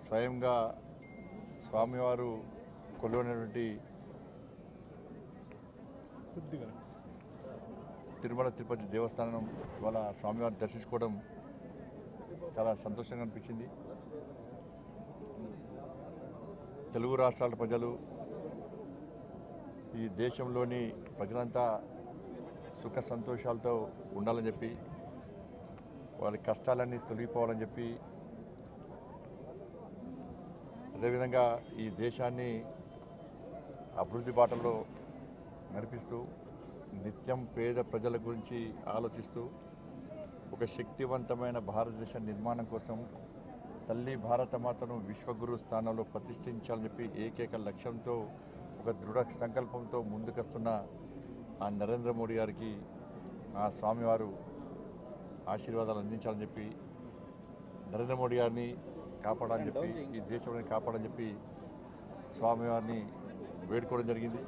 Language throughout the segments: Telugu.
స్వయంగా స్వామివారు కొలువైనటువంటి తిరుమల తిరుపతి దేవస్థానం ఇవాళ స్వామివారిని దర్శించుకోవడం చాలా సంతోషంగా అనిపించింది. తెలుగు రాష్ట్రాల ప్రజలు, ఈ దేశంలోని ప్రజలంతా సుఖ సంతోషాలతో ఉండాలని చెప్పి, వాళ్ళ కష్టాలన్నీ తొలగిపోవాలని చెప్పి, అదేవిధంగా ఈ దేశాన్ని అభివృద్ధి బాటలో నడిపిస్తూ నిత్యం పేద ప్రజల గురించి ఆలోచిస్తూ ఒక శక్తివంతమైన భారతదేశ నిర్మాణం కోసం తల్లి భారతమాతను విశ్వగురు స్థానంలో ప్రతిష్ఠించాలని చెప్పి ఏకైక లక్ష్యంతో ఒక దృఢ సంకల్పంతో ముందుకొస్తున్న ఆ నరేంద్ర మోడీ గారికి ఆ స్వామివారు ఆశీర్వాదాలు అందించాలని చెప్పి, నరేంద్ర మోడీ గారిని కాపాడాలని చెప్పి, ఈ దేశాన్ని కాపాడని చెప్పి స్వామివారిని వేడుకోవడం జరిగింది.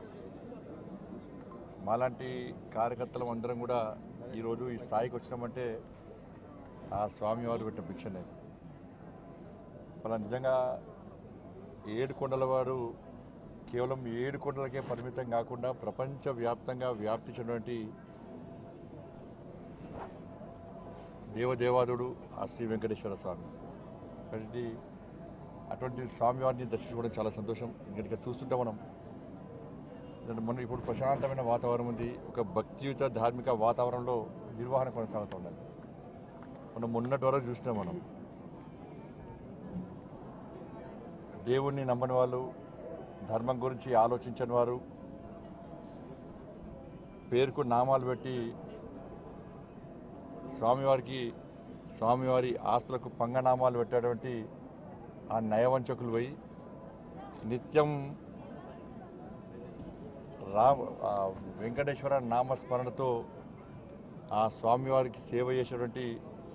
మాలాంటి కార్యకర్తలం అందరం కూడా ఈరోజు ఈ స్థాయికి వచ్చినామంటే ఆ స్వామివారు పెట్టిన భిక్షనే. అలా నిజంగా 7 కొండల వారు కేవలం 7 కొండలకే పరిమితం కాకుండా ప్రపంచవ్యాప్తంగా వ్యాప్తి చెందినటువంటి దేవదేవాదుడు ఆ శ్రీ వెంకటేశ్వర స్వామి. కాబట్టి అటువంటి స్వామివారిని దర్శించుకోవడం చాలా సంతోషం. ఇంకా చూస్తుంటే మనం ఇప్పుడు ప్రశాంతమైన వాతావరణం ఉంది. ఒక భక్తియుత ధార్మిక వాతావరణంలో నిర్వహణ కొనసాగుతూ ఉండాలి. మనం మొన్నటి వరకు చూసినాం. మనం దేవుణ్ణి నమ్మని వాళ్ళు, ధర్మం గురించి ఆలోచించని వారు, పేరుకు నామాలు పెట్టి స్వామివారి ఆస్తులకు పంగనామాలు పెట్టేటువంటి ఆ నయవంచకులు పోయి నిత్యం వెంకటేశ్వర నామస్మరణతో ఆ స్వామివారికి సేవ చేసేటువంటి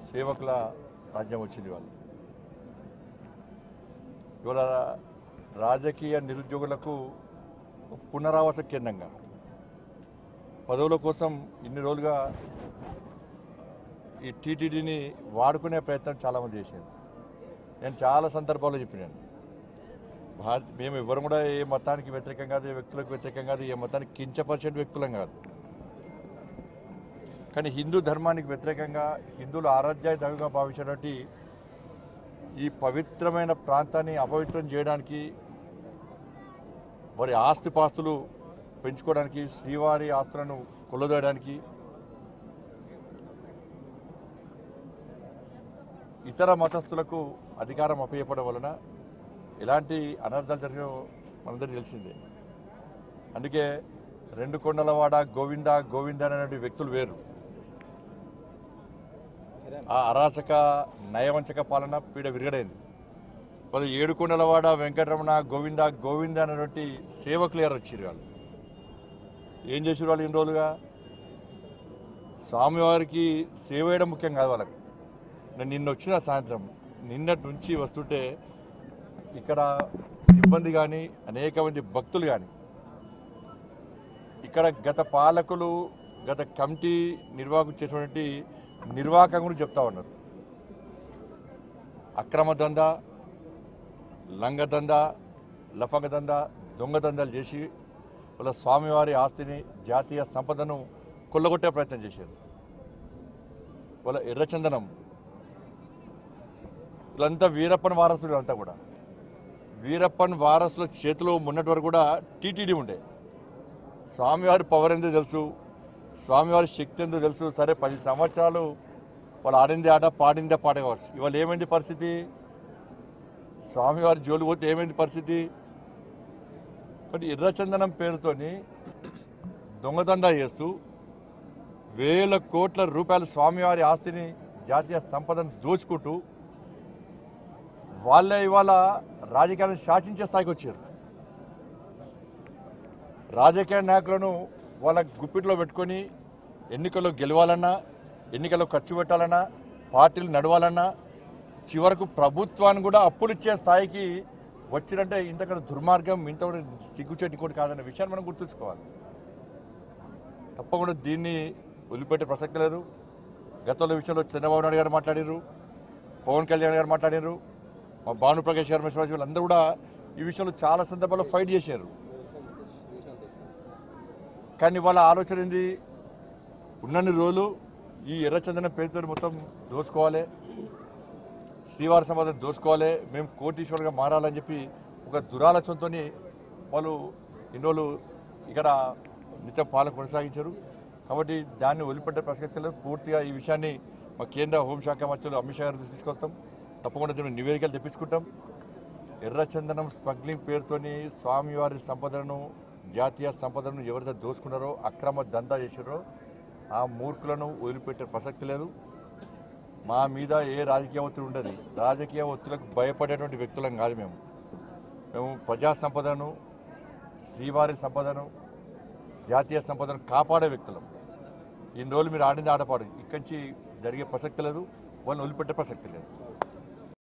సేవకుల రాజ్యం వచ్చింది. వాళ్ళు ఇవాళ రాజకీయ నిరుద్యోగులకు పునరావాస కేంద్రంగా పదవుల కోసం ఇన్ని రోజులుగా ఈ టీటీడీని వాడుకునే ప్రయత్నం చాలామంది చేశారు. నేను చాలా సందర్భాల్లో చెప్పినాను, మేము ఎవరు కూడా ఏ మతానికి వ్యతిరేకం కాదు, ఏ వ్యక్తులకు వ్యతిరేకం కాదు, ఏ మతానికి కించపరిచే వ్యక్తులం కాదు. కానీ హిందూ ధర్మానికి వ్యతిరేకంగా, హిందువుల ఆరాధ్య దైవంగా భావించినటువంటి ఈ పవిత్రమైన ప్రాంతాన్ని అపవిత్రం చేయడానికి, వారి ఆస్తిపాస్తులు పెంచుకోవడానికి, శ్రీవారి ఆస్తులను కొల్లదోయడానికి, ఇతర మతస్థులకు అధికారం అప్పచెప్పడం వలన ఎలాంటి అనర్థాలు జరిగినో మనందరికీ తెలిసిందే. అందుకే 2 కొండలవాడ గోవింద గోవింద అనే వ్యక్తులు వేరు. ఆ అరాచక నయవంచక పాలన పీడ విరగడైంది. వాళ్ళు 7 కొండలవాడ వెంకటరమణ గోవింద గోవింద అనేటువంటి సేవకులు ఎవరు వచ్చారు. వాళ్ళు ఏం చేసారు? వాళ్ళు ఇన్ని రోజులుగా స్వామివారికి సేవ చేయడం ముఖ్యం కాదు వాళ్ళకి. నేను నిన్న సాయంత్రం నిన్నటి నుంచి వస్తుంటే ఇక్కడ సిబ్బంది కానీ, అనేక మంది భక్తులు కానీ, ఇక్కడ గత పాలకులు, గత కమిటీ నిర్వాహకులు చేసినటువంటి నిర్వాహకం గురించి చెప్తా ఉన్నారు. అక్రమ దందా, లంగ దందా, లఫంగ దందా, దొంగ దందాలు చేసి వాళ్ళ స్వామివారి ఆస్తిని, జాతీయ సంపదను కొల్లగొట్టే ప్రయత్నం చేశారు. వాళ్ళ ఎర్రచందనం, వీళ్ళంతా వీరప్పన్ వారసులు. అంతా కూడా వీరప్పన్ వారసుల చేతిలో మొన్నటి వరకు కూడా టీటీడీ ఉండే. స్వామివారి పవర్ ఎంతో తెలుసు, స్వామివారి శక్తి ఎంతో తెలుసు. సరే 10 సంవత్సరాలు వాళ్ళు ఆడిందే ఆట, పాడిందే పాట కావచ్చు. ఇవాళ ఏమైంది పరిస్థితి? స్వామివారి జోలు పోతే ఏమైంది పరిస్థితి? కాబట్టి ఎర్రచందనం పేరుతోని దొంగదందా చేస్తూ వేల కోట్ల రూపాయల స్వామివారి ఆస్తిని, జాతీయ సంపదను దోచుకుంటూ వాళ్ళే ఇవాళ రాజకీయాలను శాసించే స్థాయికి వచ్చారు. రాజకీయ నాయకులను వాళ్ళ గుప్పిట్లో పెట్టుకొని ఎన్నికల్లో గెలవాలన్నా, ఎన్నికల్లో ఖర్చు పెట్టాలన్నా, పార్టీలు నడవాలన్నా, చివరకు ప్రభుత్వాన్ని కూడా అప్పులు ఇచ్చే స్థాయికి వచ్చినంటే ఇంతకన్నా దుర్మార్గం, ఇంత సిగ్గుచేటి కూడా కాదన్న విషయాన్ని మనం గుర్తుంచుకోవాలి. తప్పకుండా దీన్ని వదిలిపెట్టే ప్రసక్తి లేదు. గతంలో విషయంలో చంద్రబాబు నాయుడు గారు మాట్లాడారు, పవన్ కళ్యాణ్ గారు మాట్లాడారు, మా భానుప్రకాష్ గారు వీళ్ళందరూ కూడా ఈ విషయంలో చాలా సందర్భాల్లో ఫైట్ చేశారు. కానీ వాళ్ళ ఆలోచన ఏంది, ఉన్నన్ని రోజులు ఈ ఎర్రచందనం పేరుతో మొత్తం దోచుకోవాలి, శ్రీవారి సమాధానం దోచుకోవాలి, మేము కోటీశ్వరులుగా మారాలని చెప్పి ఒక దురాలోచనతో వాళ్ళు ఇన్ని రోజులు ఇక్కడ నిత్యం పాలన కొనసాగించారు. కాబట్టి దాన్ని వదిలిపెట్టే ప్రసక్తి లేదు. పూర్తిగా ఈ విషయాన్ని మా కేంద్ర హోంశాఖ మంత్రులు అమిత్ షా గారు తీసుకొస్తాం. తప్పకుండా దీన్ని నివేదికలు తెప్పించుకుంటాం. ఎర్రచందనం స్మగ్లింగ్ పేరుతోని స్వామివారి సంపదను, జాతీయ సంపదను ఎవరైతే దోచుకున్నారో, అక్రమ దందా చేశారో ఆ మూర్ఖులను వదిలిపెట్టే ప్రసక్తి లేదు. మా మీద ఏ రాజకీయ ఒత్తిడి ఉండదు. రాజకీయ ఒత్తిడికి భయపడేటువంటి వ్యక్తులం కాదు. మేము ప్రజా సంపదను, శ్రీవారి సంపదను, జాతీయ సంపదను కాపాడే వ్యక్తులం. ఇన్ని రోజులు మీరు ఆడింది ఆడపాడు, ఇక్కడి నుంచి జరిగే ప్రసక్తి లేదు, వాళ్ళని వదిలిపెట్టే ప్రసక్తి లేదు.